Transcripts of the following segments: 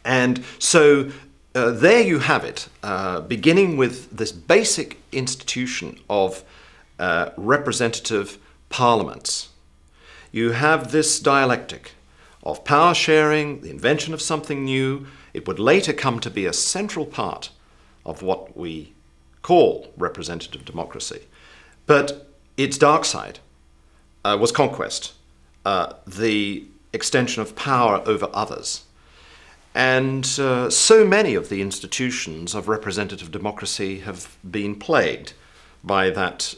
And so there you have it, beginning with this basic institution of representative parliaments. You have this dialectic of power sharing, the invention of something new. It would later come to be a central part of what we call representative democracy. But its dark side was conquest, the extension of power over others. And so many of the institutions of representative democracy have been plagued by that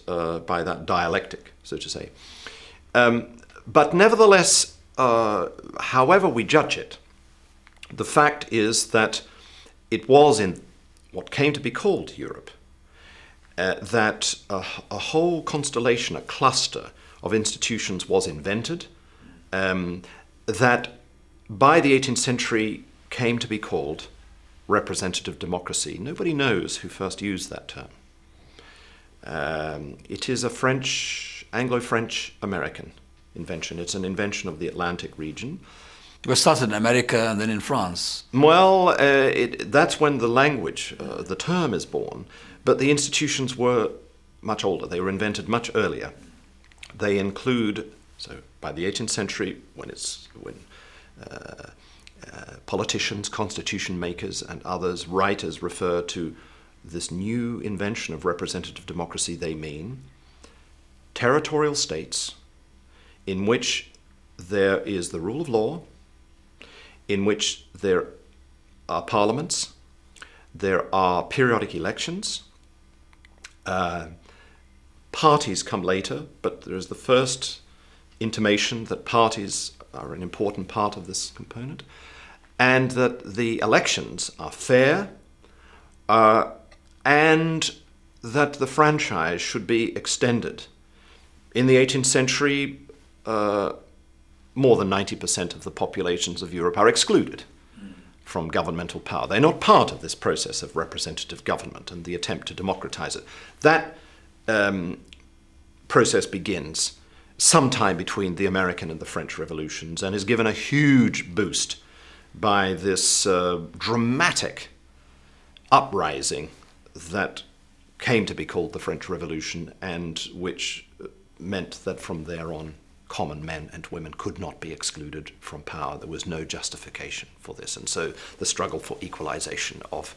dialectic, so to say. But nevertheless, however we judge it, the fact is that it was in what came to be called Europe that a whole constellation, a cluster of institutions was invented, that by the 18th century came to be called representative democracy. Nobody knows who first used that term. It is a Anglo-French American invention. It's an invention of the Atlantic region. It was started in America and then in France. Well, that's when the language, the term is born, but the institutions were much older. They were invented much earlier. They include, so by the 18th century, when politicians, constitution makers, and others, writers refer to this new invention of representative democracy, they mean territorial states in which there is the rule of law, in which there are parliaments, there are periodic elections, parties come later, but there is the first intimation that parties are an important part of this component, and that the elections are fair, and that the franchise should be extended. In the 18th century, more than 90% of the populations of Europe are excluded from governmental power. They're not part of this process of representative government and the attempt to democratize it. That process begins sometime between the American and the French revolutions and is given a huge boost by this dramatic uprising that came to be called the French Revolution, and which meant that from there on common men and women could not be excluded from power. There was no justification for this, and so the struggle for equalization of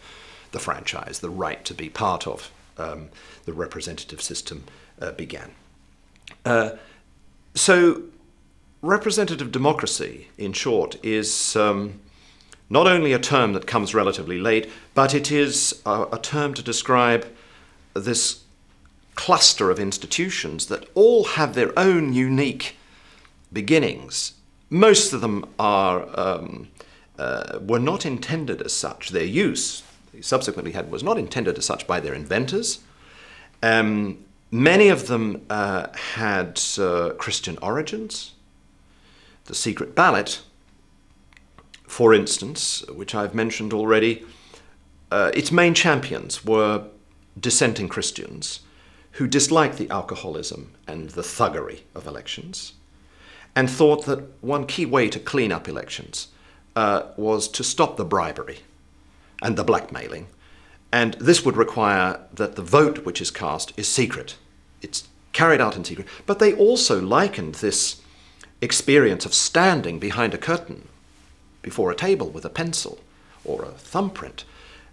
the franchise, the right to be part of the representative system, began. So representative democracy, in short, is not only a term that comes relatively late, but it is a term to describe this cluster of institutions that all have their own unique beginnings. Most of them were not intended as such. Their use, they subsequently had, was not intended as such by their inventors. Many of them had Christian origins. The secret ballot, for instance, which I've mentioned already, its main champions were dissenting Christians who disliked the alcoholism and the thuggery of elections, and thought that one key way to clean up elections was to stop the bribery and the blackmailing. And this would require that the vote which is cast is secret. It's carried out in secret. But they also likened this experience of standing behind a curtain before a table with a pencil or a thumbprint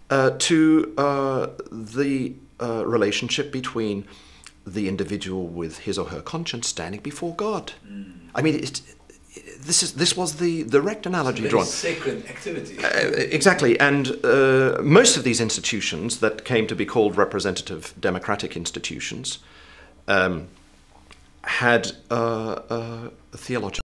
to the relationship between the individual with his or her conscience standing before God. I mean, this was the direct analogy drawn. Sacred activity. Exactly, and most of these institutions that came to be called representative democratic institutions had a theological